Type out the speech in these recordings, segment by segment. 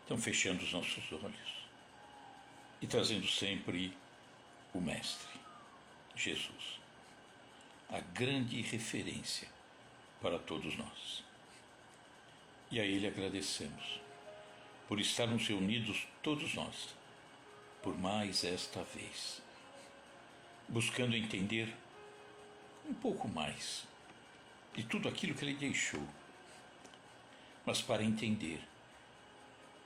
Então, fechando os nossos olhos e trazendo sempre o Mestre, Jesus, a grande referência para todos nós. E a Ele agradecemos por estarmos reunidos todos nós, por mais esta vez, buscando entender um pouco mais de tudo aquilo que Ele deixou. Mas para entender,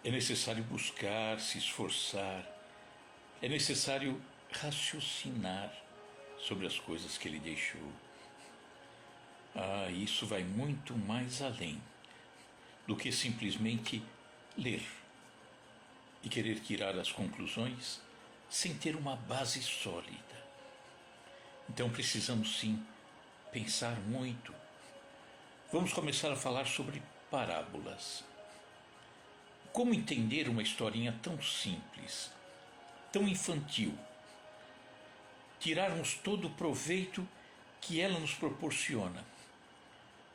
é necessário buscar, se esforçar, é necessário raciocinar sobre as coisas que Ele deixou. Isso vai muito mais além do que simplesmente ler e querer tirar as conclusões sem ter uma base sólida. Então precisamos sim pensar muito. Vamos começar a falar sobre parábolas. Como entender uma historinha tão simples, tão infantil? Tirarmos todo o proveito que ela nos proporciona,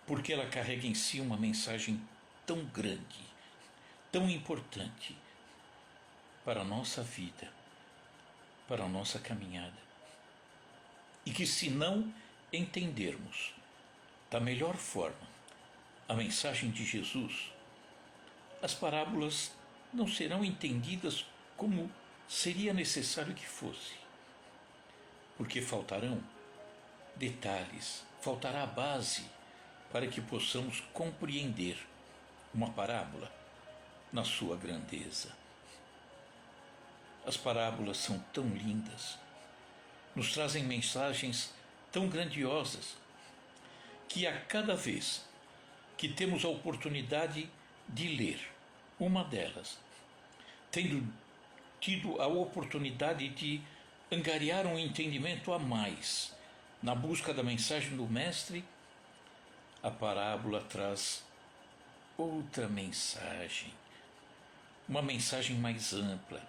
porque ela carrega em si uma mensagem tão grande, tão importante para a nossa vida, para a nossa caminhada. E que, se não entendermos da melhor forma a mensagem de Jesus, as parábolas não serão entendidas como seria necessário que fosse, porque faltarão detalhes, faltará a base para que possamos compreender uma parábola na sua grandeza. As parábolas são tão lindas, nos trazem mensagens tão grandiosas, que a cada vez que temos a oportunidade de ler uma delas, tendo tido a oportunidade de angariar um entendimento a mais na busca da mensagem do Mestre, a parábola traz outra mensagem, uma mensagem mais ampla,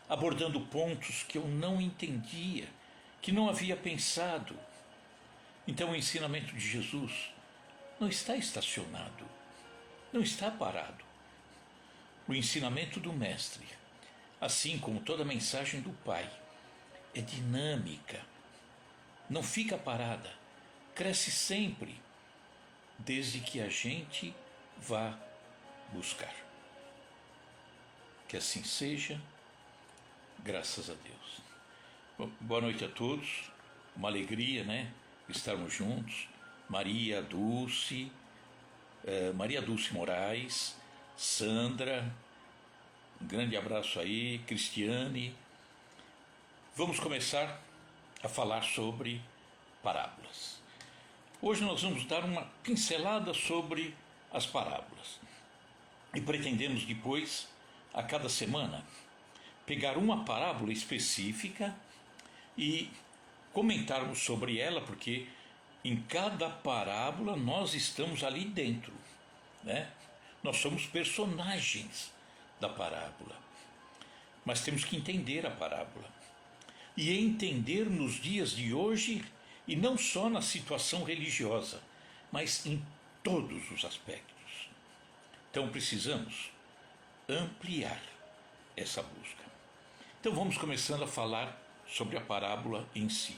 abordando pontos que eu não entendia, que não havia pensado. Então o ensinamento de Jesus não está estacionado, não está parado. O ensinamento do Mestre, assim como toda a mensagem do Pai, é dinâmica, não fica parada, cresce sempre, desde que a gente vá buscar. Que assim seja, graças a Deus. Boa noite a todos, uma alegria, estarmos juntos. Maria Dulce Moraes, Sandra, um grande abraço aí, Cristiane. Vamos começar a falar sobre parábolas. Hoje nós vamos dar uma pincelada sobre as parábolas e pretendemos depois, a cada semana, pegar uma parábola específica e comentarmos sobre ela, porque em cada parábola nós estamos ali dentro, Nós somos personagens da parábola, mas temos que entender a parábola e entender nos dias de hoje, e não só na situação religiosa, mas em todos os aspectos. Então precisamos ampliar essa busca. Então vamos começando a falar sobre a parábola em si.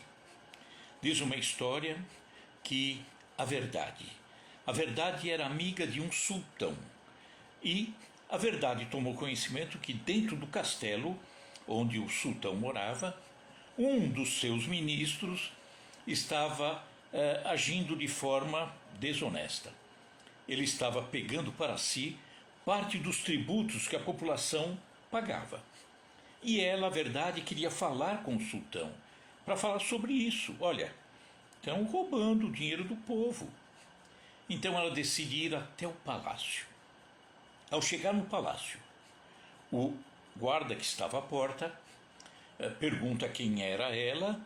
Diz uma história que a verdade era amiga de um sultão, e a verdade tomou conhecimento que dentro do castelo onde o sultão morava, um dos seus ministros estava agindo de forma desonesta. Ele estava pegando para si parte dos tributos que a população pagava. E ela, a verdade, queria falar com o sultão, para falar sobre isso. Olha, estão roubando o dinheiro do povo. Então ela decide ir até o palácio. Ao chegar no palácio, o guarda que estava à porta pergunta quem era ela,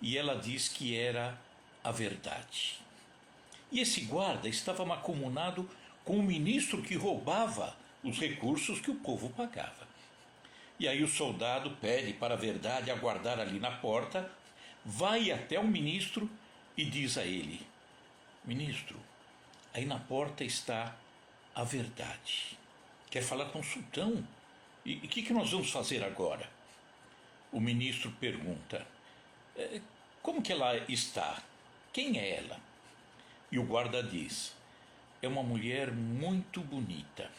e ela diz que era a verdade. E esse guarda estava mancomunado com o ministro que roubava os recursos que o povo pagava. E aí o soldado pede para a verdade aguardar ali na porta, vai até o ministro e diz a ele: ministro, aí na porta está a verdade, quer falar com o sultão. E o que nós vamos fazer agora? O ministro pergunta: como que ela está? Quem é ela? E o guarda diz: é uma mulher muito bonita.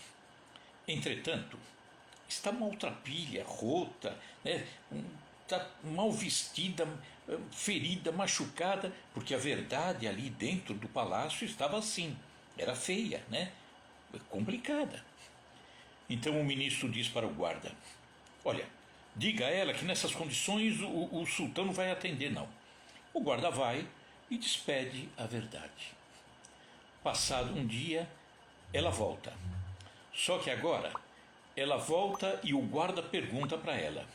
Entretanto, está maltrapilha, rota, né? Está mal vestida, ferida, machucada, porque a verdade ali dentro do palácio estava assim, era feia, né? Complicada. Então o ministro diz para o guarda: olha, diga a ela que nessas condições o sultão não vai atender, não. O guarda vai e despede a verdade. Passado um dia, ela volta. Só que agora, ela volta e o guarda pergunta para ela: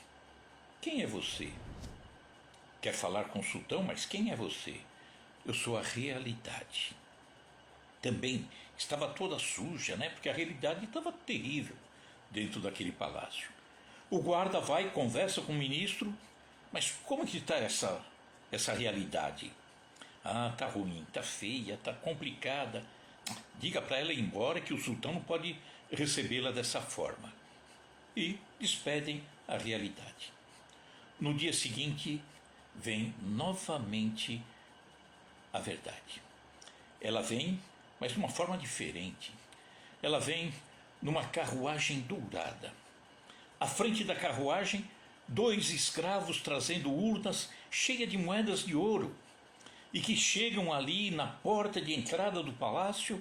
quem é você? Quer falar com o sultão, mas quem é você? Eu sou a realidade. Também estava toda suja, né? Porque a realidade estava terrível dentro daquele palácio. O guarda vai e conversa com o ministro: mas como que está essa realidade? Ah, tá ruim, tá feia, tá complicada. Diga para ela ir embora, que o sultão não pode recebê-la dessa forma. E despedem a realidade. No dia seguinte, vem novamente a verdade. Ela vem, mas de uma forma diferente. Ela vem numa carruagem dourada. À frente da carruagem, 2 escravos trazendo urnas cheias de moedas de ouro, e que chegam ali na porta de entrada do palácio,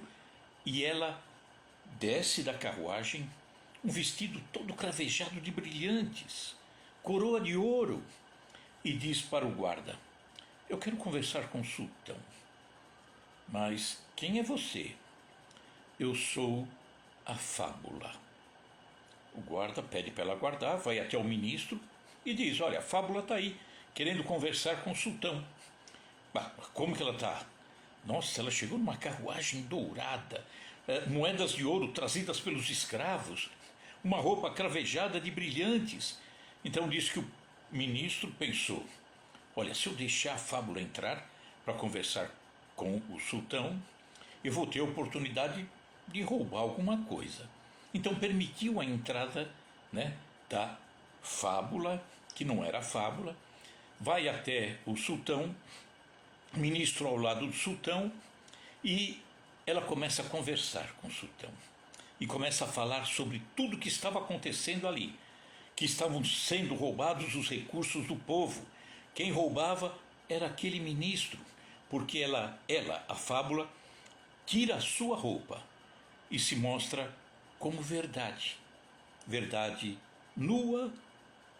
e ela desce da carruagem, um vestido todo cravejado de brilhantes, coroa de ouro, e diz para o guarda: eu quero conversar com o sultão. Mas quem é você? Eu sou a Fábula. O guarda pede para ela guardar, vai até o ministro e diz: olha, a Fábula está aí, querendo conversar com o sultão. Bah, como que ela está? Nossa, ela chegou numa carruagem dourada, moedas de ouro trazidas pelos escravos, uma roupa cravejada de brilhantes. Então disse que o ministro pensou: olha, se eu deixar a Fábula entrar para conversar com o sultão, eu vou ter a oportunidade de roubar alguma coisa. Então permitiu a entrada, né, da Fábula, que não era Fábula, vai até o sultão, ministro ao lado do sultão, e ela começa a conversar com o sultão. E começa a falar sobre tudo que estava acontecendo ali, que estavam sendo roubados os recursos do povo. Quem roubava era aquele ministro, porque ela, a Fábula, tira a sua roupa e se mostra como verdade, verdade nua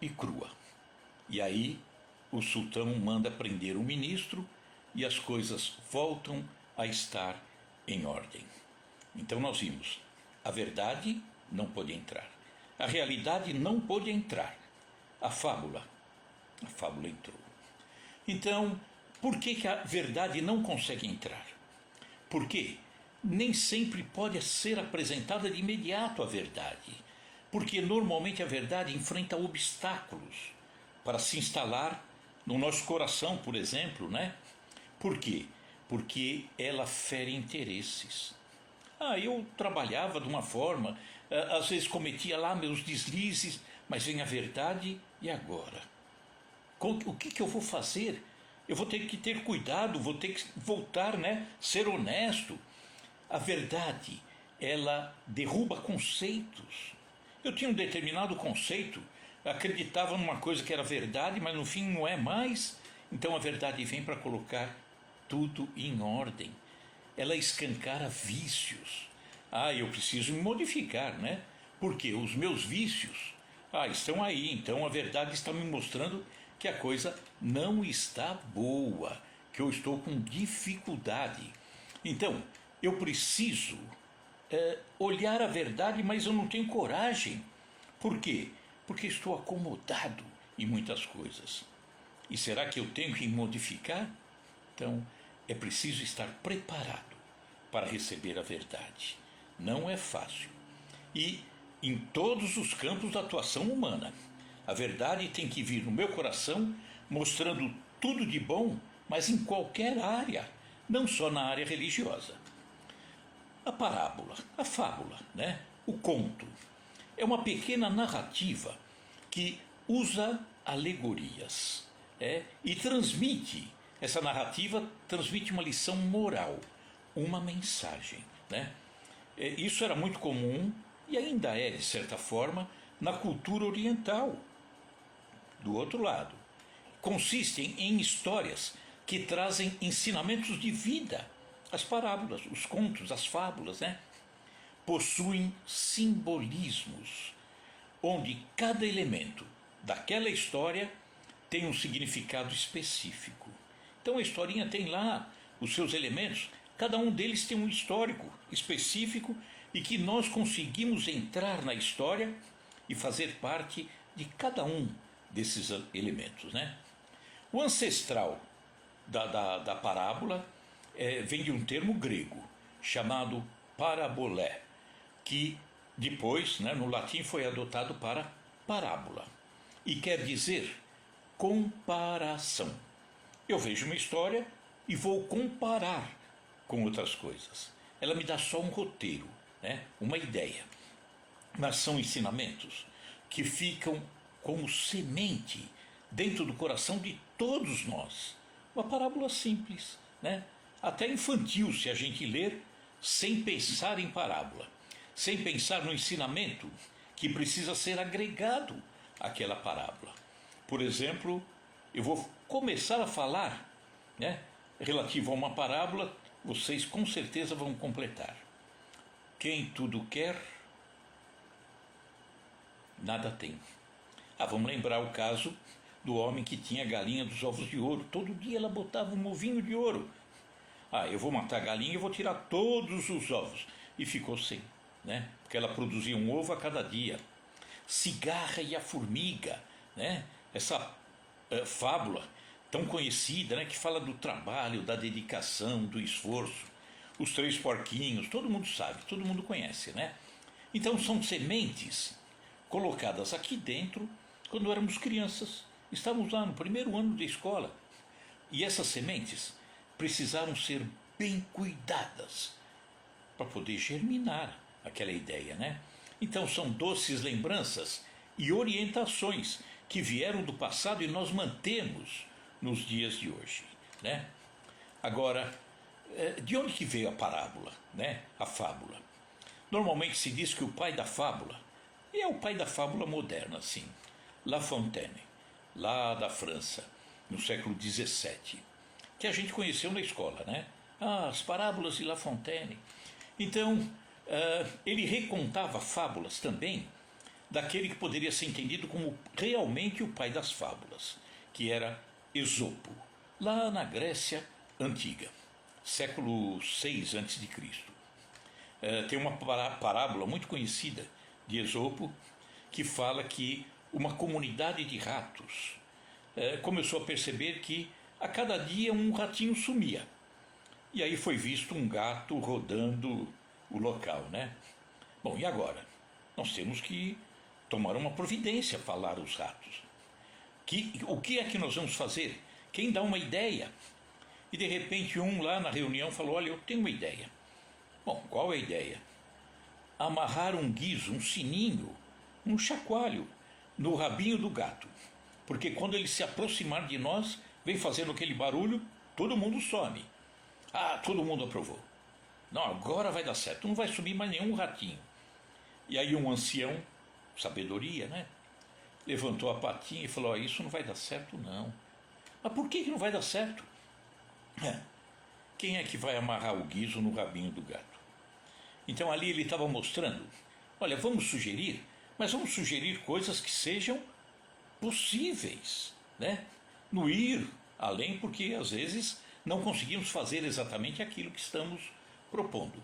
e crua. E aí o sultão manda prender o ministro e as coisas voltam a estar em ordem. Então nós vimos: a verdade não pôde entrar, a realidade não pôde entrar, a Fábula entrou. Então, por que a verdade não consegue entrar? Porque nem sempre pode ser apresentada de imediato a verdade, porque normalmente a verdade enfrenta obstáculos para se instalar no nosso coração, por exemplo, né? Por quê? Porque ela fere interesses. Eu trabalhava de uma forma, às vezes cometia lá meus deslizes, mas vem a verdade, e agora? O que eu vou fazer? Eu vou ter que ter cuidado, vou ter que voltar, né? Ser honesto. A verdade, ela derruba conceitos. Eu tinha um determinado conceito, acreditava numa coisa que era verdade, mas no fim não é mais. Então a verdade vem para colocar tudo em ordem. Ela escancara vícios. Eu preciso me modificar, né? Porque os meus vícios estão aí. Então a verdade está me mostrando que a coisa não está boa, que eu estou com dificuldade. Então eu preciso olhar a verdade, mas eu não tenho coragem. Por quê? Porque estou acomodado em muitas coisas. E será que eu tenho que modificar? Então é preciso estar preparado para receber a verdade. Não é fácil. E em todos os campos da atuação humana, a verdade tem que vir no meu coração, mostrando tudo de bom, mas em qualquer área, não só na área religiosa. A parábola, a fábula, né? O conto, é uma pequena narrativa que usa alegorias, e essa narrativa transmite uma lição moral, uma mensagem, né? Isso era muito comum, e ainda é, de certa forma, na cultura oriental. Do outro lado, consistem em histórias que trazem ensinamentos de vida. As parábolas, os contos, as fábulas, né? Possuem simbolismos, onde cada elemento daquela história tem um significado específico. Então a historinha tem lá os seus elementos, cada um deles tem um histórico específico e que nós conseguimos entrar na história e fazer parte de cada um desses elementos, né? O ancestral da parábola vem de um termo grego chamado parabolé, que depois, né, no latim, foi adotado para parábola e quer dizer comparação. Eu vejo uma história e vou comparar com outras coisas. Ela me dá só um roteiro, né, uma ideia, mas são ensinamentos que ficam como semente dentro do coração de todos nós. Uma parábola simples, né? Até infantil, se a gente ler sem pensar em parábola, sem pensar no ensinamento que precisa ser agregado àquela parábola. Por exemplo, eu vou começar a falar, né, relativo a uma parábola, vocês com certeza vão completar. Quem tudo quer, nada tem. Vamos lembrar o caso do homem que tinha a galinha dos ovos de ouro. Todo dia ela botava um ovinho de ouro. Eu vou matar a galinha e vou tirar todos os ovos. E ficou sem, né? Porque ela produzia um ovo a cada dia. Cigarra e a formiga, né? Essa fábula tão conhecida, né? Que fala do trabalho, da dedicação, do esforço. Os três porquinhos, todo mundo sabe, todo mundo conhece, né? Então são sementes colocadas aqui dentro quando éramos crianças. Estávamos lá no primeiro ano da escola. E essas sementes precisaram ser bem cuidadas para poder germinar aquela ideia, né? Então são doces lembranças e orientações que vieram do passado e nós mantemos nos dias de hoje, né? Agora, de onde que veio a parábola, né? A fábula. Normalmente se diz que o pai da fábula, e é o pai da fábula moderna, sim, La Fontaine, lá da França, no século XVII, que a gente conheceu na escola, né? As parábolas de La Fontaine. Então, ele recontava fábulas também daquele que poderia ser entendido como realmente o pai das fábulas, que era Esopo, lá na Grécia Antiga, século VI a.C. Tem uma parábola muito conhecida de Esopo que fala que uma comunidade de ratos começou a perceber que a cada dia um ratinho sumia. E aí foi visto um gato rodando o local, né? Bom, e agora? Nós temos que tomar uma providência, falaram os ratos. O que é que nós vamos fazer? Quem dá uma ideia? E de repente um lá na reunião falou, olha, eu tenho uma ideia. Bom, qual é a ideia? Amarrar um guizo, um sininho, um chacoalho no rabinho do gato. Porque quando ele se aproximar de nós, vem fazendo aquele barulho, todo mundo some. Todo mundo aprovou. Não, agora vai dar certo, não vai subir mais nenhum ratinho. E aí um ancião, sabedoria, né? Levantou a patinha e falou, isso não vai dar certo não. Mas por que não vai dar certo? Quem é que vai amarrar o guizo no rabinho do gato? Então ali ele estava mostrando, olha, vamos sugerir, mas vamos sugerir coisas que sejam possíveis, né? No ir além, porque às vezes não conseguimos fazer exatamente aquilo que estamos propondo.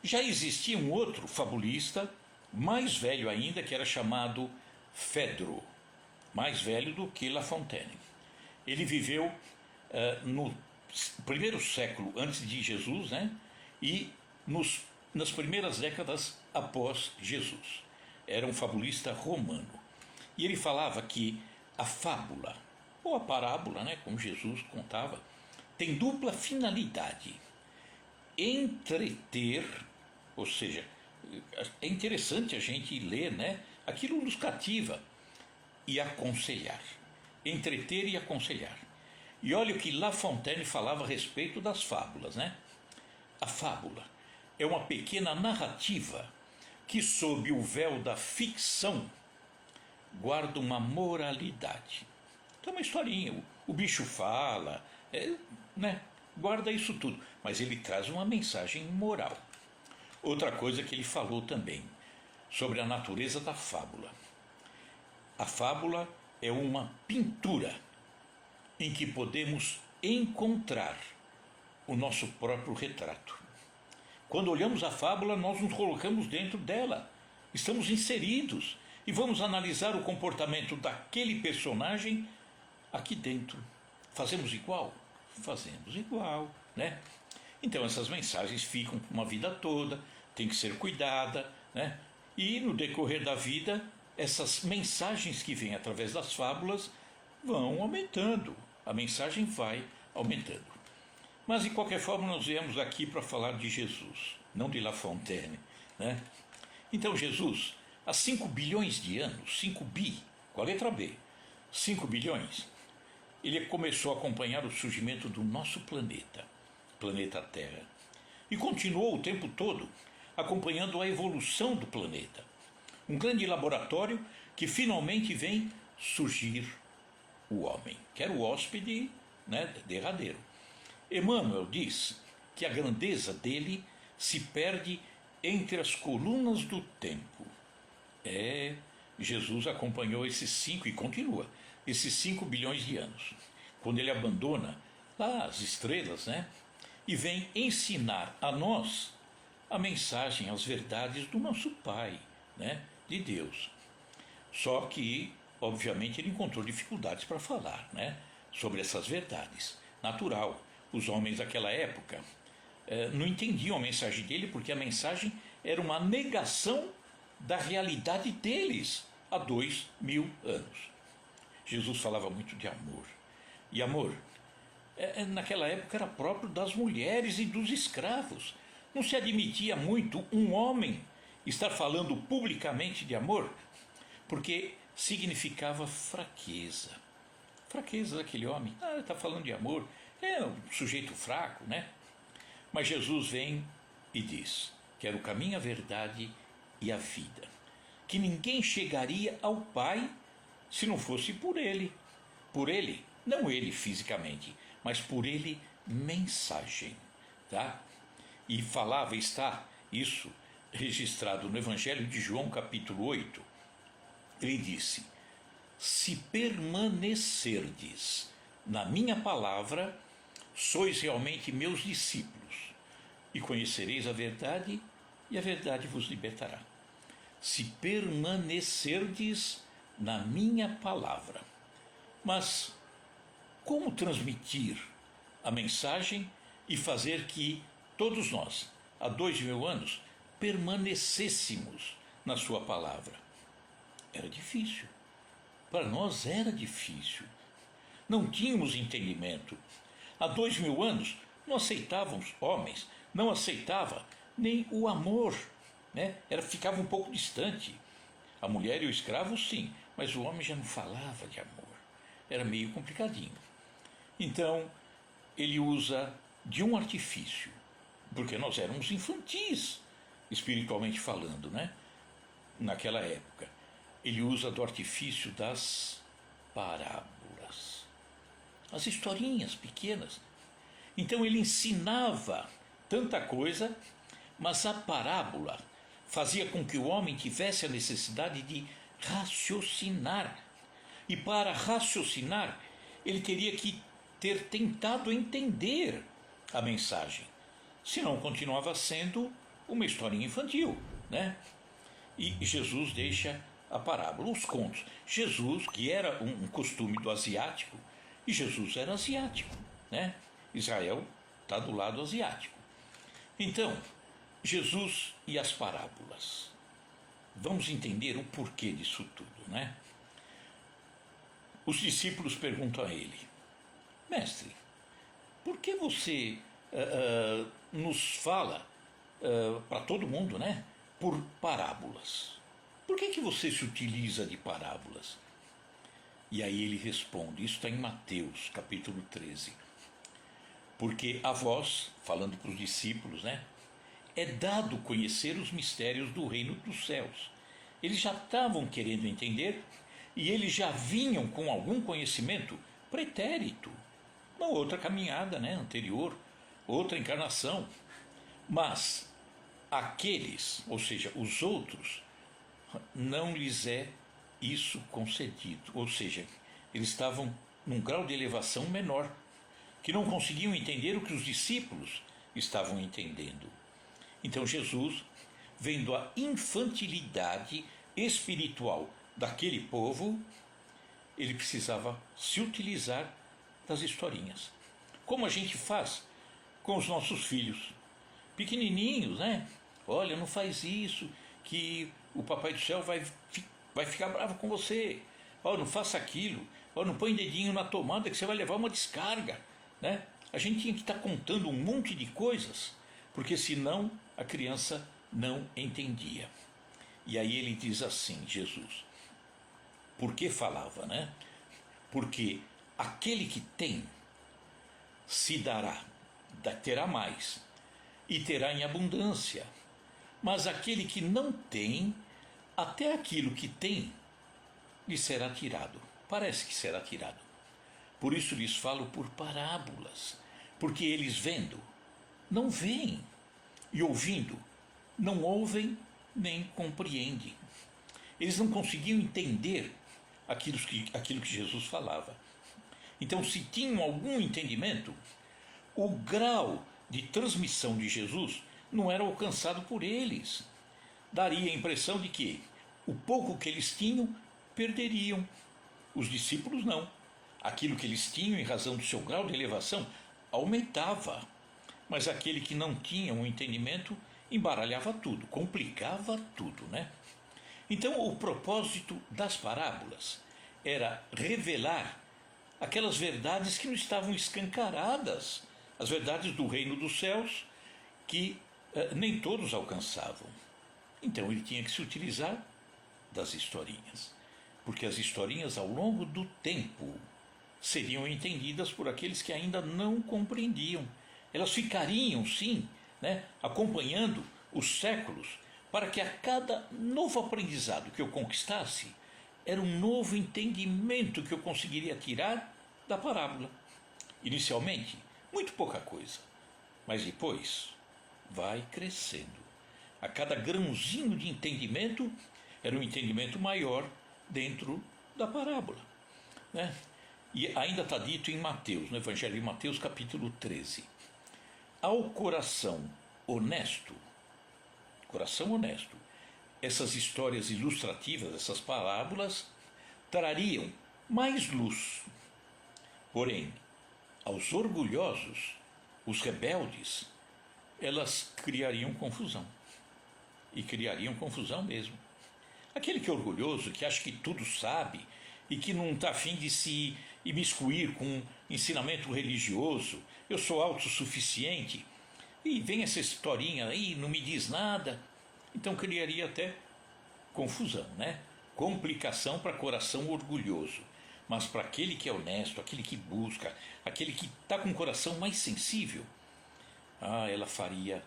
Já existia um outro fabulista, mais velho ainda, que era chamado Fedro, mais velho do que La Fontaine. Ele viveu no primeiro século antes de Jesus, né? E nas primeiras décadas após Jesus. Era um fabulista romano. E ele falava que a fábula, ou a parábola, né, como Jesus contava, tem dupla finalidade: entreter, ou seja, é interessante a gente ler, né? Aquilo nos cativa. E aconselhar, entreter e aconselhar. E olha o que La Fontaine falava a respeito das fábulas, né? A fábula é uma pequena narrativa que, sob o véu da ficção, guarda uma moralidade. Então, uma historinha, o bicho fala, né? Guarda isso tudo, mas ele traz uma mensagem moral. Outra coisa que ele falou também, sobre a natureza da fábula. A fábula é uma pintura em que podemos encontrar o nosso próprio retrato. Quando olhamos a fábula, nós nos colocamos dentro dela, estamos inseridos e vamos analisar o comportamento daquele personagem aqui dentro. Fazemos igual? Fazemos igual, né? Então essas mensagens ficam uma vida toda, tem que ser cuidada, né? E no decorrer da vida, essas mensagens que vêm através das fábulas vão aumentando, a mensagem vai aumentando. Mas de qualquer forma nós viemos aqui para falar de Jesus, não de La Fontaine, né? Então Jesus, há 5 bilhões de anos, 5 bi, com a letra B, 5 bilhões, ele começou a acompanhar o surgimento do nosso planeta Terra, e continuou o tempo todo acompanhando a evolução do planeta. Um grande laboratório que finalmente vem surgir o homem, que era o hóspede, né, derradeiro. Emmanuel diz que a grandeza dele se perde entre as colunas do tempo. Jesus acompanhou esses 5 e continua, esses 5 bilhões de anos. Quando ele abandona lá as estrelas, né, e vem ensinar a nós a mensagem, as verdades do nosso Pai, né, de Deus. Só que, obviamente, ele encontrou dificuldades para falar, né, sobre essas verdades. Natural, os homens daquela época não entendiam a mensagem dele, porque a mensagem era uma negação da realidade deles há 2000 anos. Jesus falava muito de amor. E amor, naquela época, era próprio das mulheres e dos escravos. Não se admitia muito um homem estar falando publicamente de amor, porque significava fraqueza. Fraqueza daquele homem. Ele está falando de amor. É um sujeito fraco, né? Mas Jesus vem e diz: quero o caminho, a verdade e a vida. Que ninguém chegaria ao Pai se não fosse por Ele. Por Ele, não Ele fisicamente, mas por Ele mensagem, tá? E falava, está isso registrado no Evangelho de João, capítulo 8. Ele disse: se permanecerdes na minha palavra, sois realmente meus discípulos, e conhecereis a verdade, e a verdade vos libertará. Se permanecerdes na minha palavra. Mas como transmitir a mensagem e fazer que todos nós, há 2000 anos, permanecêssemos na sua palavra? Era difícil. Para nós era difícil. Não tínhamos entendimento. Há 2000 anos não aceitávamos homens, não aceitava nem o amor, né? Ficava um pouco distante. A mulher e o escravo, sim, mas o homem já não falava de amor. Era meio complicadinho. Então, ele usa de um artifício, porque nós éramos infantis, espiritualmente falando, né? Naquela época. Ele usa do artifício das parábolas, as historinhas pequenas. Então ele ensinava tanta coisa, mas a parábola fazia com que o homem tivesse a necessidade de raciocinar. E para raciocinar, ele teria que ter tentado entender a mensagem. Senão continuava sendo uma historinha infantil, né? E Jesus deixa a parábola, os contos. Jesus, que era um costume do asiático, e Jesus era asiático, né? Israel está do lado asiático. Então, Jesus e as parábolas. Vamos entender o porquê disso tudo, né? Os discípulos perguntam a ele: mestre, por que você nos fala para todo mundo, né? por parábolas. Por que você se utiliza de parábolas? E aí ele responde, isso está em Mateus, capítulo 13. Porque a vós, falando para os discípulos, né, é dado conhecer os mistérios do reino dos céus. Eles já estavam querendo entender e eles já vinham com algum conhecimento pretérito. Uma outra caminhada, né, anterior, outra encarnação. Mas aqueles, ou seja, os outros, não lhes é isso concedido. Ou seja, eles estavam num grau de elevação menor, que não conseguiam entender o que os discípulos estavam entendendo. Então Jesus, vendo a infantilidade espiritual daquele povo, ele precisava se utilizar das historinhas. Como a gente faz com os nossos filhos, pequenininhos, né? Olha, não faz isso, que o Papai do Céu vai ficar bravo com você. Ó, não faça aquilo. Ó, não põe dedinho na tomada que você vai levar uma descarga, né? A gente tinha que estar contando um monte de coisas, porque senão a criança não entendia. E aí ele diz assim, Jesus, por que falava, né? Porque aquele que tem se dará, terá mais, e terá em abundância. Mas aquele que não tem, até aquilo que tem, lhe será tirado. Parece que será tirado. Por isso lhes falo por parábolas, porque eles vendo, não veem, e ouvindo, não ouvem nem compreendem. Eles não conseguiam entender aquilo que Jesus falava. Então, se tinham algum entendimento, o grau de transmissão de Jesus não era alcançado por eles. Daria a impressão de que o pouco que eles tinham, perderiam. Os discípulos não. Aquilo que eles tinham, em razão do seu grau de elevação, aumentava. Mas aquele que não tinha um entendimento, embaralhava tudo, complicava tudo, né? Então, o propósito das parábolas era revelar aquelas verdades que não estavam escancaradas, as verdades do reino dos céus, que nem todos alcançavam. Então ele tinha que se utilizar das historinhas, porque as historinhas ao longo do tempo seriam entendidas por aqueles que ainda não compreendiam. Elas ficariam, sim, né, acompanhando os séculos, para que a cada novo aprendizado que eu conquistasse, era um novo entendimento que eu conseguiria tirar da parábola. Inicialmente, muito pouca coisa, mas depois vai crescendo. A cada grãozinho de entendimento era um entendimento maior dentro da parábola, né? E ainda está dito em Mateus, no Evangelho de Mateus, capítulo 13. Ao coração honesto, essas histórias ilustrativas, essas parábolas, trariam mais luz. Porém, aos orgulhosos, os rebeldes, elas criariam confusão. E criariam confusão mesmo. Aquele que é orgulhoso, que acha que tudo sabe e que não está a fim de se imiscuir com ensinamento religioso, eu sou autossuficiente, e vem essa historinha aí, não me diz nada, então criaria até confusão, né? Complicação para coração orgulhoso. Mas para aquele que é honesto, aquele que busca, aquele que está com o coração mais sensível, ela faria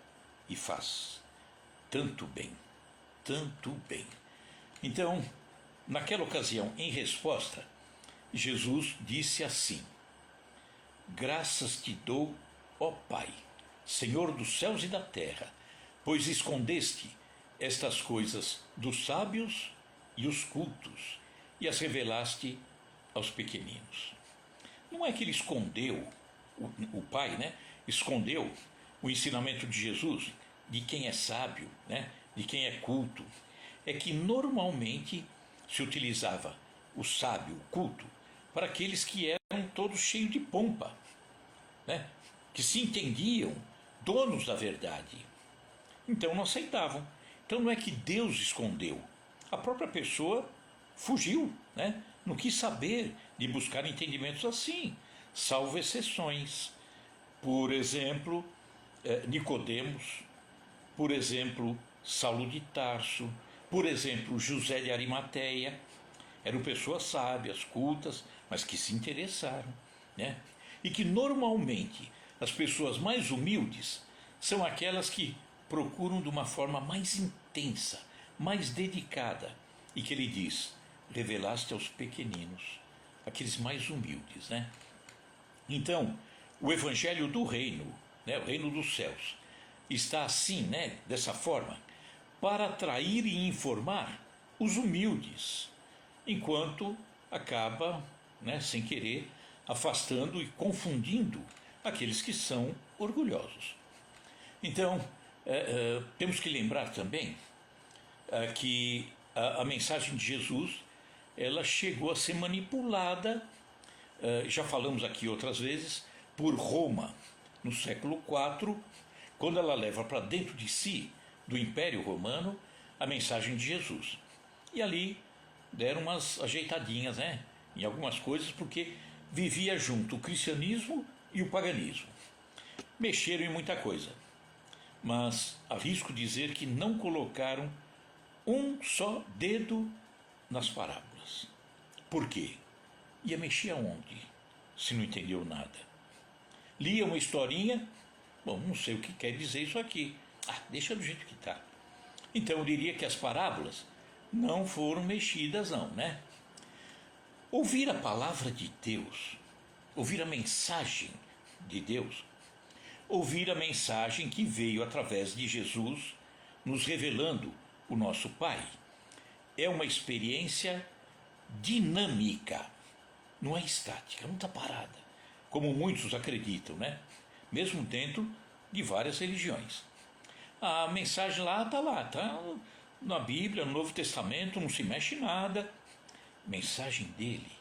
e faz tanto bem, tanto bem. Então, naquela ocasião, em resposta, Jesus disse assim: graças te dou, ó Pai, Senhor dos céus e da terra, pois escondeste estas coisas dos sábios e os cultos e as revelaste aos pequeninos. Não é que ele escondeu, o Pai, né? Escondeu o ensinamento de Jesus, de quem é sábio, né? De quem é culto. É que normalmente se utilizava o sábio, o culto, para aqueles que eram todos cheios de pompa, né? Que se entendiam donos da verdade. Então não aceitavam. Então não é que Deus escondeu. A própria pessoa fugiu, né? Não quis saber de buscar entendimentos assim, salvo exceções. Por exemplo, Nicodemos, por exemplo, Saulo de Tarso, por exemplo, José de Arimateia. Eram pessoas sábias, cultas, mas que se interessaram, né? E que normalmente as pessoas mais humildes são aquelas que procuram de uma forma mais intensa, mais dedicada. E que ele diz: revelaste aos pequeninos, aqueles mais humildes, né? Então, o evangelho do reino, né, o reino dos céus, está assim, né, dessa forma, para atrair e informar os humildes, enquanto acaba, né, sem querer, afastando e confundindo aqueles que são orgulhosos. Então, temos que lembrar também que a mensagem de Jesus, ela chegou a ser manipulada, já falamos aqui outras vezes, por Roma, no século IV, quando ela leva para dentro de si, do Império Romano, a mensagem de Jesus. E ali deram umas ajeitadinhas, né, em algumas coisas, porque vivia junto o cristianismo e o paganismo. Mexeram em muita coisa, mas arrisco dizer que não colocaram um só dedo nas parábolas. Por quê? Ia mexer aonde, se não entendeu nada? Lia uma historinha, bom, não sei o que quer dizer isso aqui. Deixa do jeito que está. Então eu diria que as parábolas não foram mexidas não, né? Ouvir a palavra de Deus, ouvir a mensagem de Deus, ouvir a mensagem que veio através de Jesus, nos revelando o nosso Pai, é uma experiência dinâmica, não é estática, não está parada, como muitos acreditam, né? Mesmo dentro de várias religiões. A mensagem lá, está na Bíblia, no Novo Testamento, não se mexe nada. A mensagem dele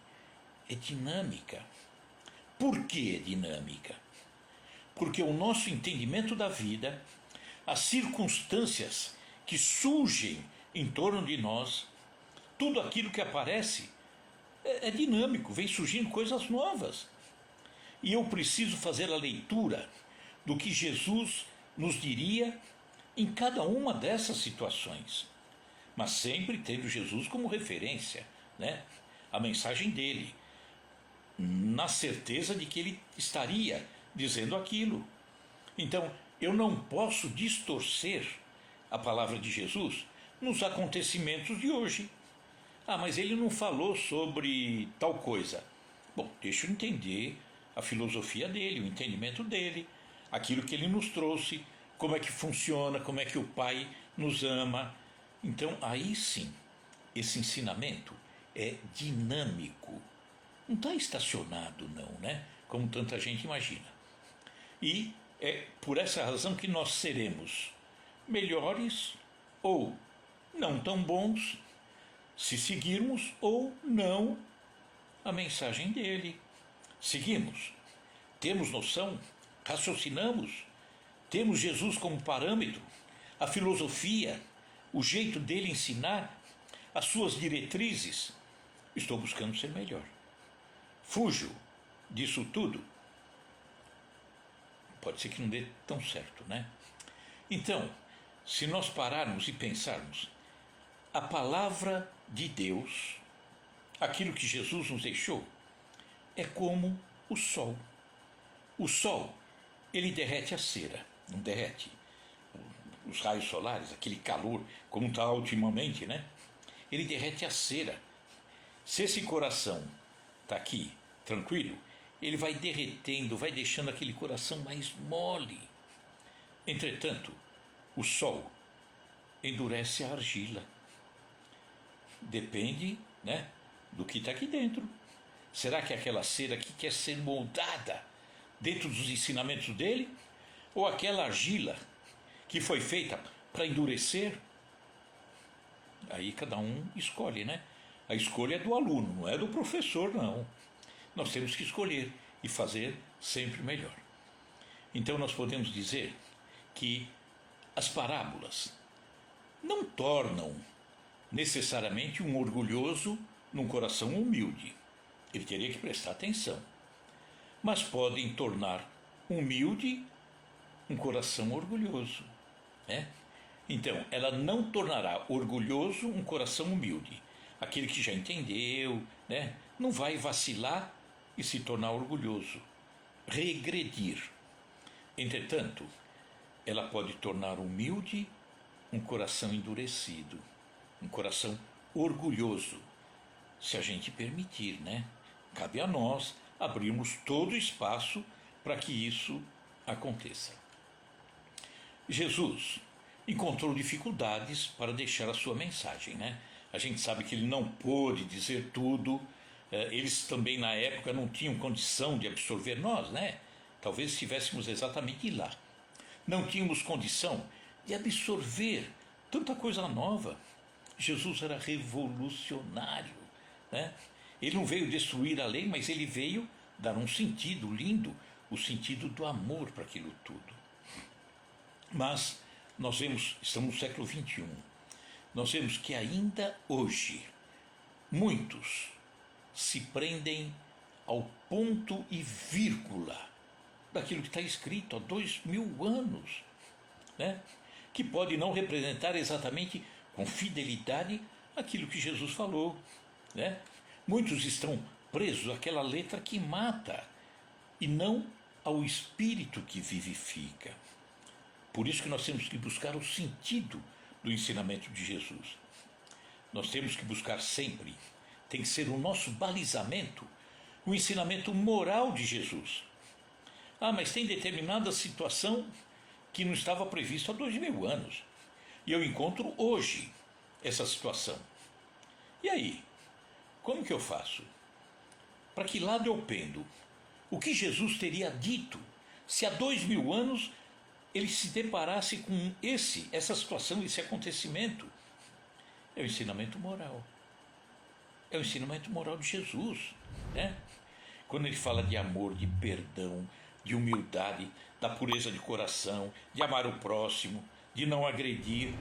é dinâmica. Por que é dinâmica? Porque o nosso entendimento da vida, as circunstâncias que surgem em torno de nós, tudo aquilo que aparece é dinâmico, vem surgindo coisas novas. E eu preciso fazer a leitura do que Jesus nos diria em cada uma dessas situações, mas sempre tendo Jesus como referência, né? A mensagem dele, na certeza de que ele estaria dizendo aquilo. Então, eu não posso distorcer a palavra de Jesus nos acontecimentos de hoje. Mas ele não falou sobre tal coisa. Bom, deixa eu entender a filosofia dele, o entendimento dele, aquilo que ele nos trouxe, como é que funciona, como é que o Pai nos ama. Então, aí sim, esse ensinamento é dinâmico. Não está estacionado, não, né? Como tanta gente imagina. E é por essa razão que nós seremos melhores ou não tão bons se seguirmos ou não a mensagem dele. Seguimos, temos noção, raciocinamos, temos Jesus como parâmetro, a filosofia, o jeito dele ensinar, as suas diretrizes. Estou buscando ser melhor. Fujo disso tudo. Pode ser que não dê tão certo, né? Então, se nós pararmos e pensarmos, a palavra de Deus, aquilo que Jesus nos deixou, é como o sol. O sol, ele derrete a cera, não derrete os raios solares, aquele calor, como está ultimamente, né? Ele derrete a cera. Se esse coração está aqui, tranquilo, ele vai derretendo, vai deixando aquele coração mais mole. Entretanto, o sol endurece a argila. Depende, né, do que está aqui dentro. Será que aquela cera que quer ser moldada dentro dos ensinamentos dele? Ou aquela argila que foi feita para endurecer? Aí cada um escolhe, né? A escolha é do aluno, não é do professor, não. Nós temos que escolher e fazer sempre melhor. Então nós podemos dizer que as parábolas não tornam necessariamente um orgulhoso num coração humilde. Ele teria que prestar atenção. Mas podem tornar humilde um coração orgulhoso, né? Então, ela não tornará orgulhoso um coração humilde. Aquele que já entendeu, né, não vai vacilar e se tornar orgulhoso, regredir. Entretanto, ela pode tornar humilde um coração endurecido, um coração orgulhoso, se a gente permitir, né? Cabe a nós abrirmos todo o espaço para que isso aconteça. Jesus encontrou dificuldades para deixar a sua mensagem, né? A gente sabe que ele não pôde dizer tudo, eles também na época não tinham condição de absorver nós, né? Talvez estivéssemos exatamente lá. Não tínhamos condição de absorver tanta coisa nova. Jesus era revolucionário, né? Ele não veio destruir a lei, mas ele veio dar um sentido lindo, o sentido do amor para aquilo tudo. Mas nós vemos, estamos no século XXI, nós vemos que ainda hoje muitos se prendem ao ponto e vírgula daquilo que está escrito há 2000 anos, né? Que pode não representar exatamente com fidelidade aquilo que Jesus falou, né? Muitos estão presos àquela letra que mata e não ao espírito que vivifica. Por isso que nós temos que buscar o sentido do ensinamento de Jesus. Nós temos que buscar sempre, tem que ser o nosso balizamento, o ensinamento moral de Jesus. Ah, mas tem determinada situação que não estava prevista há 2000 anos. E eu encontro hoje essa situação. E aí? Como que eu faço? Para que lado eu pendo? O que Jesus teria dito se há 2000 anos ele se deparasse com essa situação, esse acontecimento? É o ensinamento moral. É o ensinamento moral de Jesus, né? Quando ele fala de amor, de perdão, de humildade, da pureza de coração, de amar o próximo, de não agredir,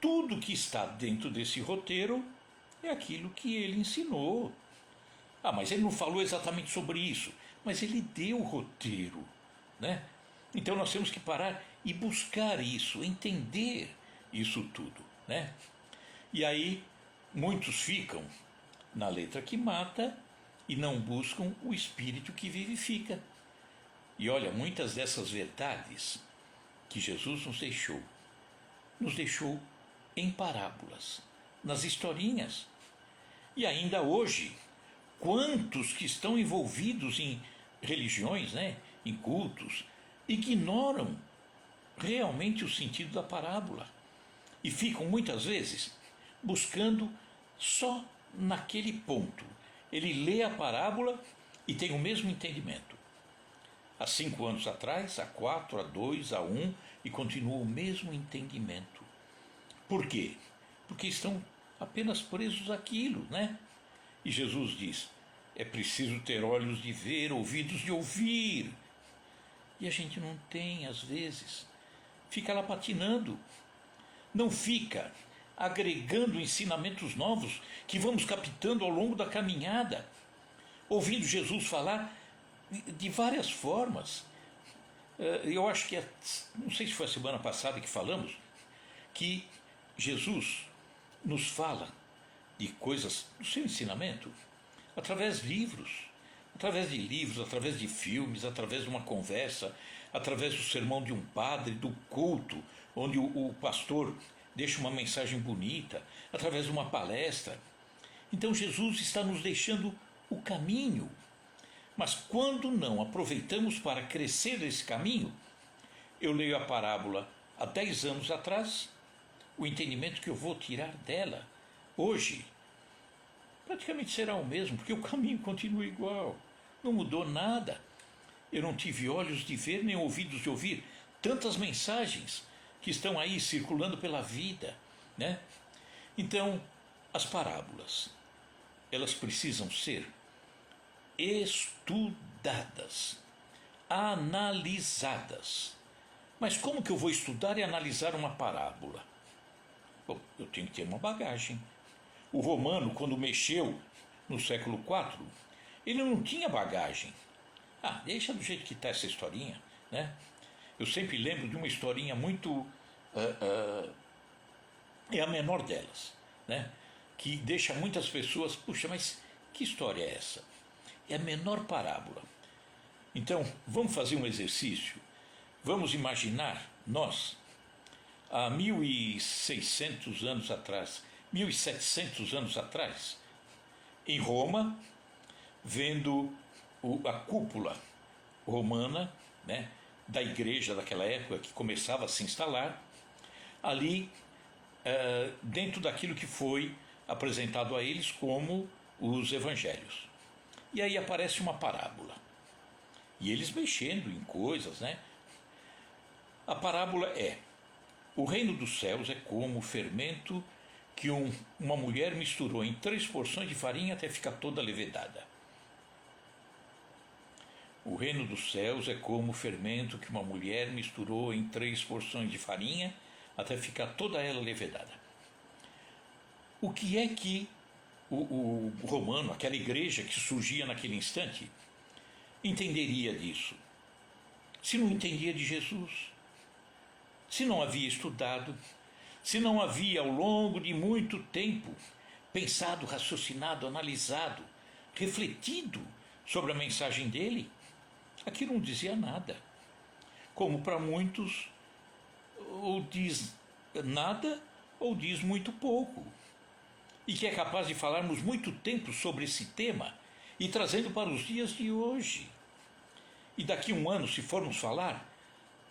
tudo que está dentro desse roteiro é aquilo que ele ensinou. Ah, mas ele não falou exatamente sobre isso, mas ele deu o roteiro, né? Então nós temos que parar e buscar isso, entender isso tudo, né? E aí muitos ficam na letra que mata e não buscam o espírito que vivifica. E olha, muitas dessas verdades que Jesus nos deixou em parábolas, nas historinhas. E ainda hoje, quantos que estão envolvidos em religiões, né, em cultos, ignoram realmente o sentido da parábola e ficam muitas vezes buscando só naquele ponto. Ele lê a parábola e tem o mesmo entendimento. Há 5 anos atrás, há 4, há 2, há 1, e continua o mesmo entendimento. Por quê? Porque estão apenas presos àquilo, né? E Jesus diz, é preciso ter olhos de ver, ouvidos de ouvir. E a gente não tem, às vezes. Fica lá patinando. Não fica agregando ensinamentos novos que vamos captando ao longo da caminhada, ouvindo Jesus falar de várias formas. Eu acho que, não sei se foi a semana passada que falamos, que Jesus nos fala de coisas do seu ensinamento através de livros, através de filmes, através de uma conversa, através do sermão de um padre, do culto, onde o pastor deixa uma mensagem bonita, através de uma palestra. Então Jesus está nos deixando o caminho. Mas quando não aproveitamos para crescer nesse caminho, eu leio a parábola há 10 anos atrás, o entendimento que eu vou tirar dela hoje praticamente será o mesmo, porque o caminho continua igual, não mudou nada. Eu não tive olhos de ver nem ouvidos de ouvir tantas mensagens que estão aí circulando pela vida, né? Então, as parábolas, elas precisam ser estudadas, analisadas. Mas como que eu vou estudar e analisar uma parábola? Bom, eu tenho que ter uma bagagem. O romano, quando mexeu no século IV, ele não tinha bagagem. Ah, deixa do jeito que está essa historinha, né? Eu sempre lembro de uma historinha muito é a menor delas, né? Que deixa muitas pessoas, puxa, mas que história é essa? É a menor parábola. Então, vamos fazer um exercício. Vamos imaginar nós, há 1.600 anos atrás, 1.700 anos atrás, em Roma, vendo a cúpula romana, né, da igreja daquela época que começava a se instalar, ali dentro daquilo que foi apresentado a eles como os evangelhos. E aí aparece uma parábola. E eles mexendo em coisas, né? A parábola é: o reino dos céus é como o fermento que uma mulher misturou em 3 porções de farinha até ficar toda levedada. O reino dos céus é como o fermento que uma mulher misturou em 3 porções de farinha até ficar toda ela levedada. O que é que o romano, aquela igreja que surgia naquele instante, entenderia disso? Se não entendia de Jesus, se não havia estudado, se não havia ao longo de muito tempo pensado, raciocinado, analisado, refletido sobre a mensagem dele, aquilo não dizia nada. Como para muitos, ou diz nada ou diz muito pouco, e que é capaz de falarmos muito tempo sobre esse tema e trazendo para os dias de hoje. E daqui a um ano, se formos falar,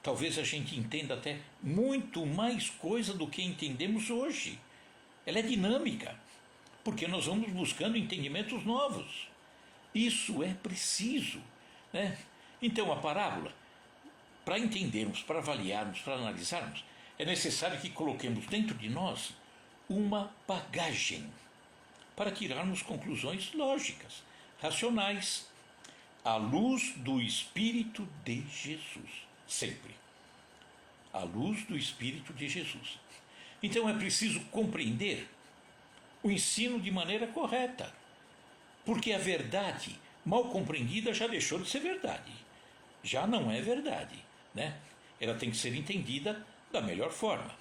talvez a gente entenda até muito mais coisa do que entendemos hoje. Ela é dinâmica, porque nós vamos buscando entendimentos novos. Isso é preciso, né? Então, a parábola, para entendermos, para avaliarmos, para analisarmos, é necessário que coloquemos dentro de nós uma bagagem para tirarmos conclusões lógicas, racionais, à luz do Espírito de Jesus, sempre. À luz do Espírito de Jesus. Então é preciso compreender o ensino de maneira correta, porque a verdade mal compreendida já deixou de ser verdade, já não é verdade, né? Ela tem que ser entendida da melhor forma.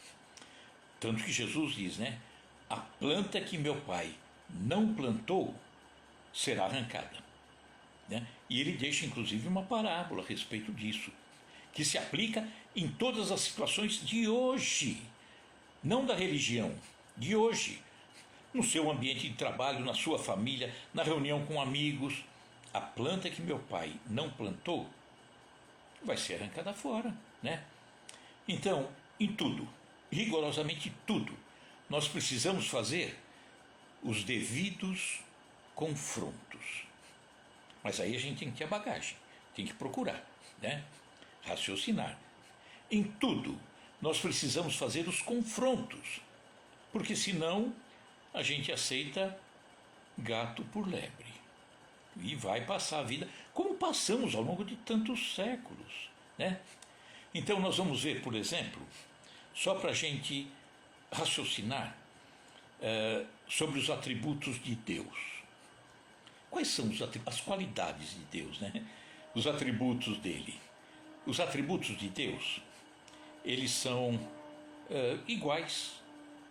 Tanto que Jesus diz, né? A planta que meu pai não plantou será arrancada, né? E ele deixa inclusive uma parábola a respeito disso, que se aplica em todas as situações de hoje, não da religião, de hoje, no seu ambiente de trabalho, na sua família, na reunião com amigos. A planta que meu pai não plantou vai ser arrancada fora, né? Então, em tudo, rigorosamente tudo, nós precisamos fazer os devidos confrontos. Mas aí a gente tem que ter a bagagem, tem que procurar, né? Raciocinar. Em tudo, nós precisamos fazer os confrontos, porque senão a gente aceita gato por lebre e vai passar a vida como passamos ao longo de tantos séculos, né? Então nós vamos ver, por exemplo, só para a gente raciocinar sobre os atributos de Deus. Quais são as qualidades de Deus, né? Os atributos dele. Os atributos de Deus, eles são iguais,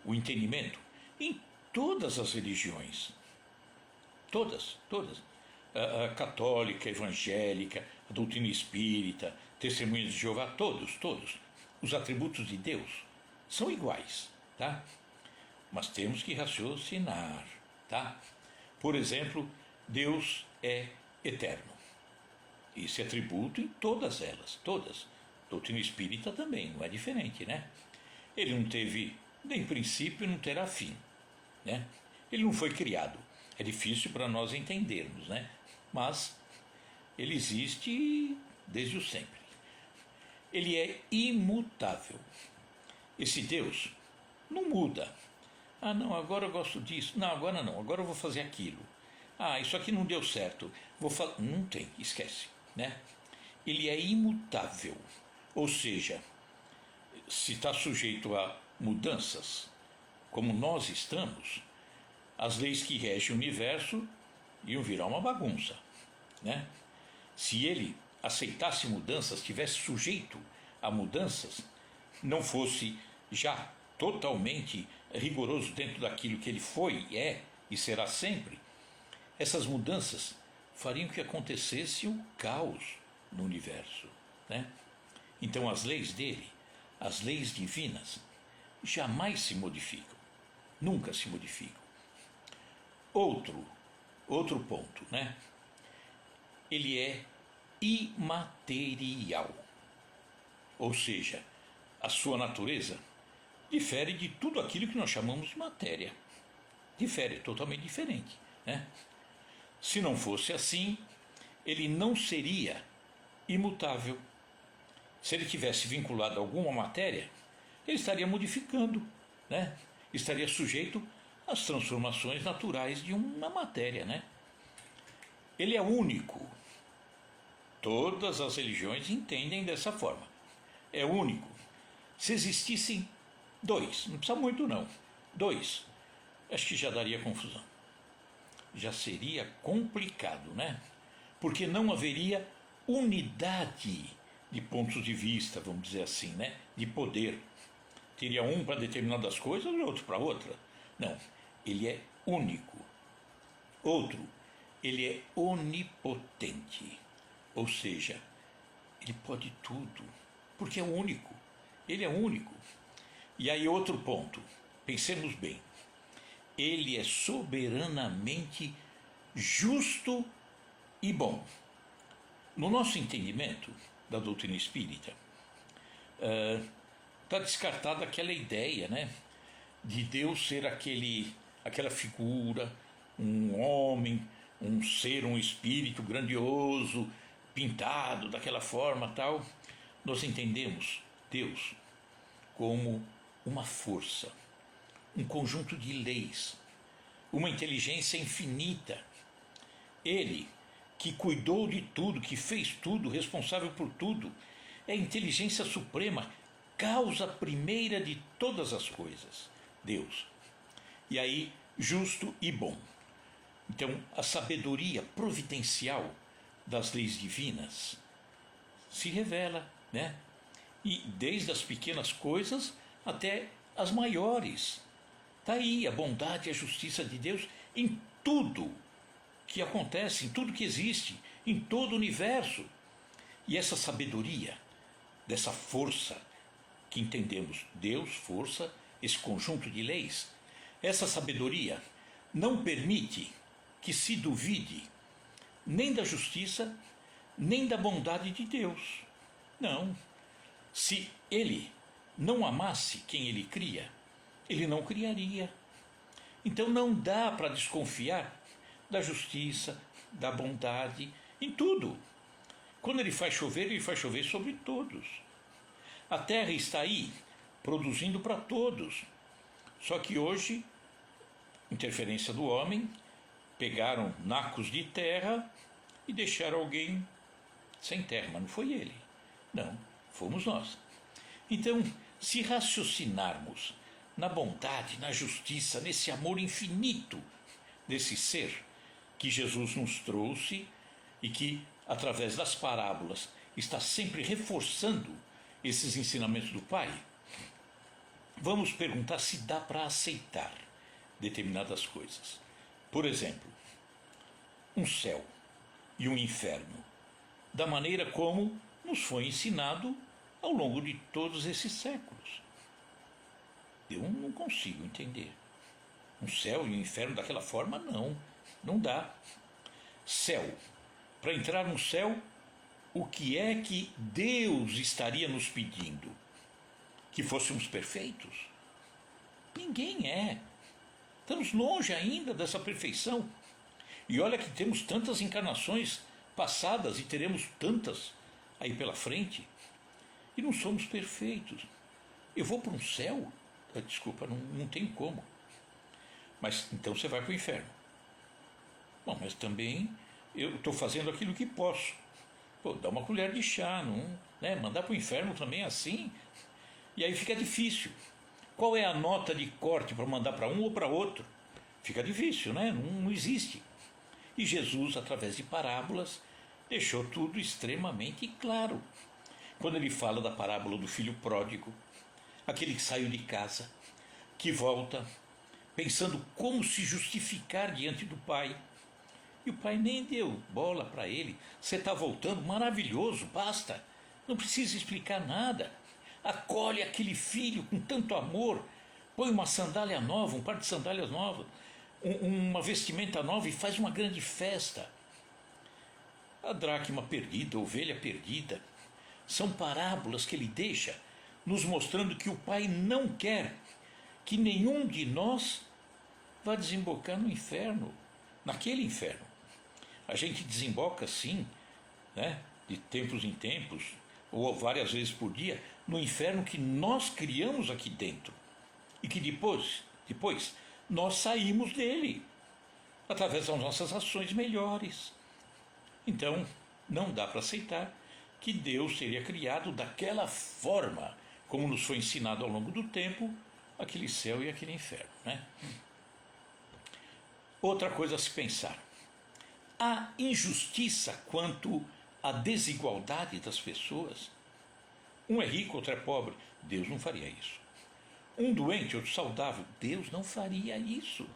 o entendimento, em todas as religiões. Todas. A católica, a evangélica, a doutrina espírita, testemunhas de Jeová, todos. Os atributos de Deus são iguais, tá? Mas temos que raciocinar, tá? Por exemplo, Deus é eterno. Esse atributo em todas elas, todas. Doutrina espírita também, não é diferente, né? Ele não teve nem princípio e não terá fim, né? Ele não foi criado. É difícil para nós entendermos, né? Mas ele existe desde o sempre. Ele é imutável. Esse Deus não muda. Ah, não, agora eu gosto disso. Não, agora não, agora eu vou fazer aquilo. Ah, isso aqui não deu certo. Não tem, esquece, né? Ele é imutável. Ou seja, se está sujeito a mudanças, como nós estamos, as leis que regem o universo iam virar uma bagunça, né? Se ele aceitasse mudanças, estivesse sujeito a mudanças, não fosse já totalmente rigoroso dentro daquilo que ele foi, é e será sempre, essas mudanças fariam que acontecesse o caos no universo, né? Então as leis dele, as leis divinas, jamais se modificam, nunca se modificam. Outro ponto, né? Ele é imaterial, ou seja, a sua natureza difere de tudo aquilo que nós chamamos de matéria. Difere, totalmente diferente, né? Se não fosse assim, ele não seria imutável. Se ele tivesse vinculado a alguma matéria, ele estaria modificando, né? Estaria sujeito às transformações naturais de uma matéria, né? Ele é único. Todas as religiões entendem dessa forma. É único. Se existissem dois, não precisa muito não, dois, acho que já daria confusão. Já seria complicado, né? Porque não haveria unidade de pontos de vista, vamos dizer assim, né? De poder. Teria um para determinadas coisas e outro para outra. Não, ele é único. Outro, ele é onipotente. Ou seja, ele pode tudo, porque é único. Ele é único. E aí outro ponto, pensemos bem. Ele é soberanamente justo e bom. No nosso entendimento da doutrina espírita, está descartada aquela ideia, né, de Deus ser aquela figura, um homem, um ser, um espírito grandioso, pintado daquela forma tal. Nós entendemos Deus como uma força, um conjunto de leis, uma inteligência infinita. Ele que cuidou de tudo, que fez tudo, responsável por tudo, é a inteligência suprema, causa primeira de todas as coisas, Deus. E aí, justo e bom. Então, a sabedoria providencial das leis divinas se revela, né? E desde as pequenas coisas até as maiores. Está aí a bondade e a justiça de Deus em tudo que acontece, em tudo que existe, em todo o universo. E essa sabedoria, dessa força que entendemos, Deus, força, esse conjunto de leis, essa sabedoria não permite que se duvide nem da justiça, nem da bondade de Deus. Não. Se ele não amasse quem ele cria, ele não criaria. Então não dá para desconfiar da justiça, da bondade, em tudo. Quando ele faz chover sobre todos. A terra está aí, produzindo para todos. Só que hoje, interferência do homem, pegaram nacos de terra e deixaram alguém sem terra, mas não foi ele. Não, fomos nós. Então, se raciocinarmos na bondade, na justiça, nesse amor infinito desse ser que Jesus nos trouxe e que, através das parábolas, está sempre reforçando esses ensinamentos do Pai, vamos perguntar se dá para aceitar determinadas coisas. Por exemplo, um céu e um inferno, da maneira como nos foi ensinado ao longo de todos esses séculos. Eu não consigo entender. Um céu e um inferno daquela forma, não dá. Céu. Para entrar no céu, o que é que Deus estaria nos pedindo? Que fôssemos perfeitos? Ninguém é. Estamos longe ainda dessa perfeição. E olha que temos tantas encarnações passadas e teremos tantas aí pela frente. E não somos perfeitos. Eu vou para um céu? Desculpa, não tem como. Mas então você vai para o inferno. Bom, mas também eu estou fazendo aquilo que posso. Pô, dá uma colher de chá, não, né? Mandar para o inferno também assim. E aí fica difícil. Qual é a nota de corte para mandar para um ou para outro? Fica difícil, né? Não existe. E Jesus, através de parábolas, deixou tudo extremamente claro. Quando ele fala da parábola do filho pródigo, aquele que saiu de casa, que volta, pensando como se justificar diante do pai. E o pai nem deu bola para ele. Você está voltando, maravilhoso, basta. Não precisa explicar nada. Acolhe aquele filho com tanto amor, põe uma sandália nova, um par de sandálias novas, uma vestimenta nova e faz uma grande festa. A dracma perdida, a ovelha perdida, são parábolas que ele deixa, nos mostrando que o pai não quer que nenhum de nós vá desembocar no inferno, naquele inferno. A gente desemboca sim, né, de tempos em tempos, ou várias vezes por dia, no inferno que nós criamos aqui dentro. E que depois nós saímos dele, através das nossas ações melhores. Então, não dá para aceitar que Deus teria criado daquela forma, como nos foi ensinado ao longo do tempo, aquele céu e aquele inferno, né? Outra coisa a se pensar. A injustiça quanto à desigualdade das pessoas. Um é rico, outro é pobre. Deus não faria isso. Um doente, outro saudável. Deus não faria isso.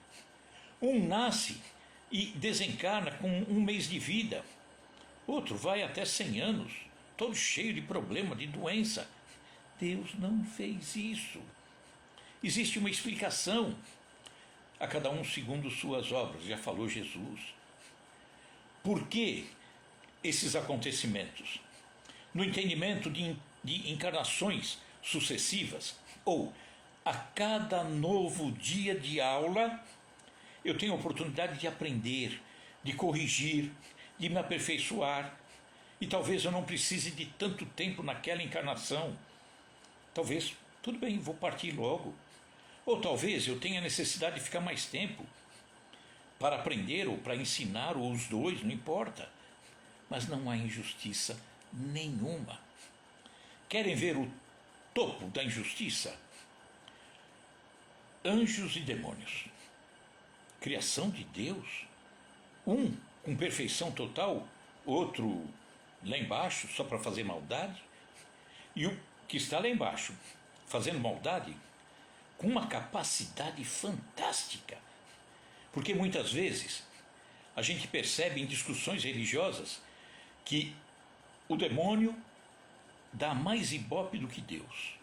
Um nasce e desencarna com um mês de vida. Outro vai até 100 anos, todo cheio de problema, de doença. Deus não fez isso. Existe uma explicação a cada um segundo suas obras, já falou Jesus. Por que esses acontecimentos? No entendimento de encarnações sucessivas, ou a cada novo dia de aula, eu tenho a oportunidade de aprender, de corrigir, de me aperfeiçoar, e talvez eu não precise de tanto tempo naquela encarnação. Talvez, tudo bem, vou partir logo. Ou talvez eu tenha necessidade de ficar mais tempo para aprender ou para ensinar, ou os dois, não importa. Mas não há injustiça nenhuma. Querem ver o topo da injustiça? Anjos e demônios. Criação de Deus. Um com perfeição total, outro lá embaixo só para fazer maldade. E o que está lá embaixo fazendo maldade com uma capacidade fantástica. Porque muitas vezes a gente percebe em discussões religiosas que o demônio dá mais ibope do que Deus.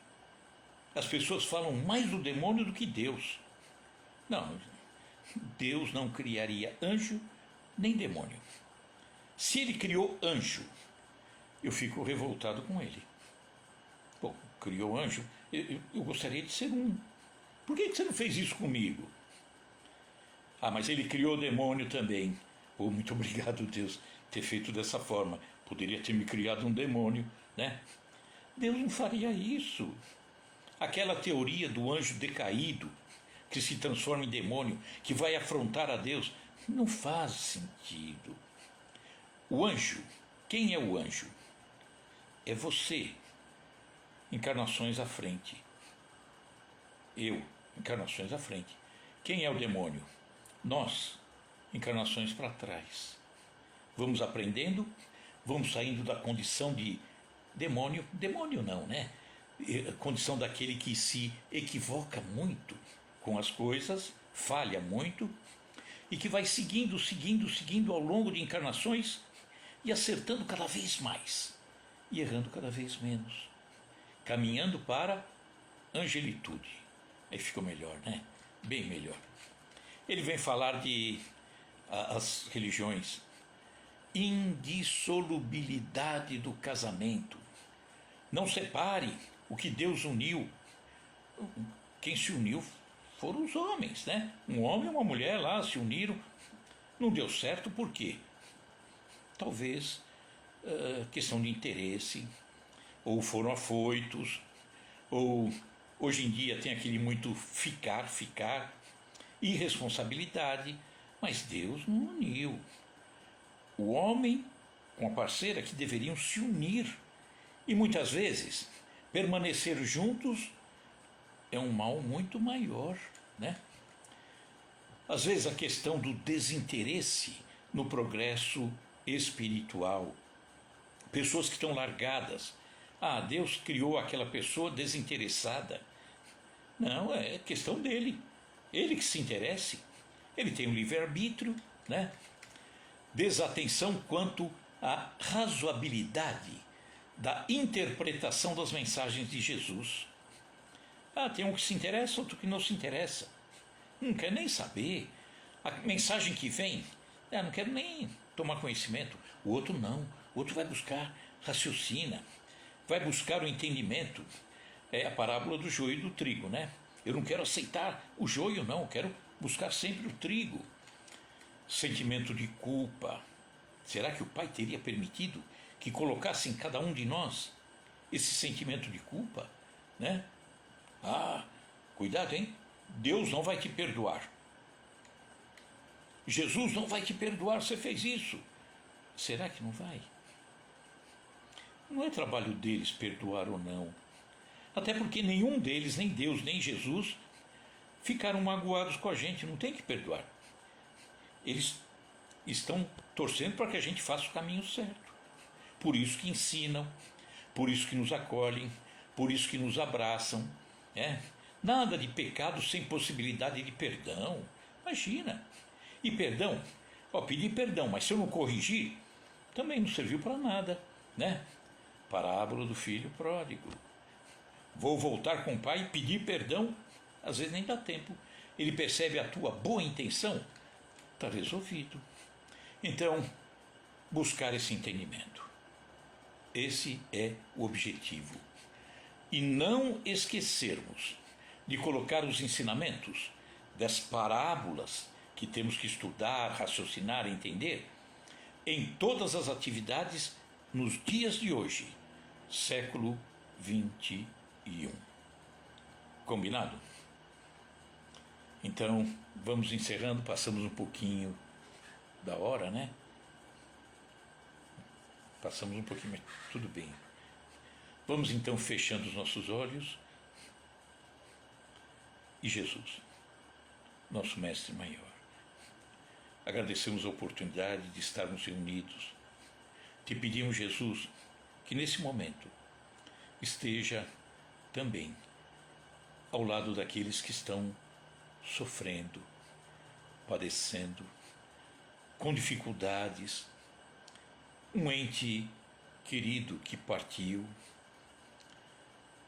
As pessoas falam mais do demônio do que Deus. Não, Deus não criaria anjo nem demônio. Se ele criou anjo, eu fico revoltado com ele. Bom, criou anjo, eu gostaria de ser um. Por que você não fez isso comigo? Ah, mas ele criou demônio também. Oh, muito obrigado, Deus, ter feito dessa forma. Poderia ter me criado um demônio, né? Deus não faria isso. Aquela teoria do anjo decaído, que se transforma em demônio, que vai afrontar a Deus, não faz sentido. O anjo, quem é o anjo? É você, encarnações à frente. Eu, encarnações à frente. Quem é o demônio? Nós, encarnações para trás. Vamos aprendendo, vamos saindo da condição de demônio. Demônio não, né? Condição daquele que se equivoca muito com as coisas, falha muito, e que vai seguindo ao longo de encarnações e acertando cada vez mais e errando cada vez menos, caminhando para angelitude. Aí ficou melhor, né? Bem melhor. Ele vem falar de as religiões, indissolubilidade do casamento. Não separe o que Deus uniu. Quem se uniu foram os homens, né? Um homem e uma mulher lá se uniram. Não deu certo por quê? Talvez questão de interesse, ou foram afoitos, ou hoje em dia tem aquele muito ficar, irresponsabilidade, mas Deus não uniu. O homem com a parceira que deveriam se unir, e muitas vezes permanecer juntos é um mal muito maior, né? Às vezes a questão do desinteresse no progresso espiritual. Pessoas que estão largadas. Ah, Deus criou aquela pessoa desinteressada. Não, é questão dele. Ele que se interesse. Ele tem um livre-arbítrio, né? Desatenção quanto à razoabilidade da interpretação das mensagens de Jesus. Tem um que se interessa, outro que não se interessa. Não quer nem saber. A mensagem que vem, não quero nem tomar conhecimento. O outro não. O outro vai buscar, raciocina, vai buscar o entendimento. É a parábola do joio e do trigo, né? Eu não quero aceitar o joio, não. Eu quero buscar sempre o trigo. Sentimento de culpa. Será que o Pai teria permitido que colocasse em cada um de nós esse sentimento de culpa, né? Cuidado, hein? Deus não vai te perdoar. Jesus não vai te perdoar, você fez isso. Será que não vai? Não é trabalho deles perdoar ou não. Até porque nenhum deles, nem Deus, nem Jesus, ficaram magoados com a gente, não tem que perdoar. Eles estão torcendo para que a gente faça o caminho certo. Por isso que ensinam, por isso que nos acolhem, por isso que nos abraçam. Nada de pecado sem possibilidade de perdão. Imagina. E perdão, pedir perdão, mas se eu não corrigir, também não serviu para nada, né? Parábola do filho pródigo. Vou voltar com o pai e pedir perdão, às vezes nem dá tempo. Ele percebe a tua boa intenção, está resolvido. Então, buscar esse entendimento. Esse é o objetivo. E não esquecermos de colocar os ensinamentos das parábolas que temos que estudar, raciocinar, entender, em todas as atividades nos dias de hoje, século 21. Combinado? Então, vamos encerrando, passamos um pouquinho da hora, né? Passamos um pouquinho, mas tudo bem. Vamos então fechando os nossos olhos. E Jesus, nosso Mestre Maior, agradecemos a oportunidade de estarmos reunidos. Te pedimos, Jesus, que nesse momento esteja também ao lado daqueles que estão sofrendo, padecendo, com dificuldades, um ente querido que partiu,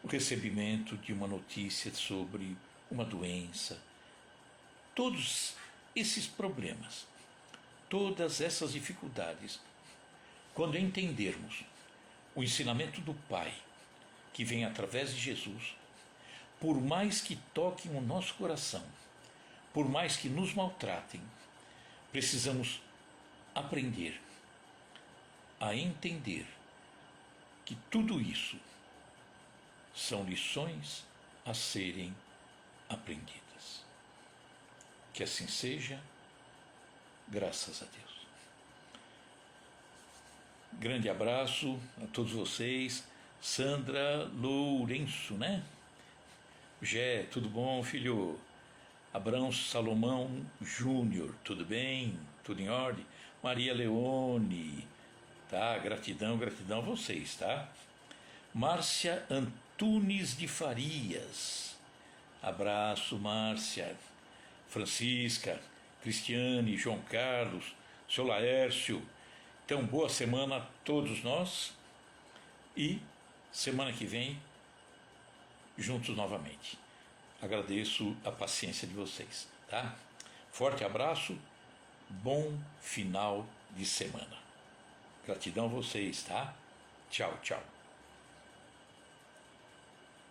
o recebimento de uma notícia sobre uma doença, todos esses problemas, todas essas dificuldades, quando entendermos o ensinamento do Pai, que vem através de Jesus, por mais que toquem o nosso coração, por mais que nos maltratem, precisamos aprender a entender que tudo isso são lições a serem aprendidas. Que assim seja, graças a Deus. Grande abraço a todos vocês. Sandra Lourenço, né? Gé, tudo bom, filho? Abrão Salomão Júnior, tudo bem? Tudo em ordem? Maria Leone, tá? Gratidão a vocês, tá? Márcia Antunes de Farias, abraço, Márcia. Francisca, Cristiane, João Carlos, seu Laércio. Então, boa semana a todos nós e semana que vem, juntos novamente. Agradeço a paciência de vocês, tá? Forte abraço, bom final de semana. Gratidão a vocês, tá? Tchau, tchau.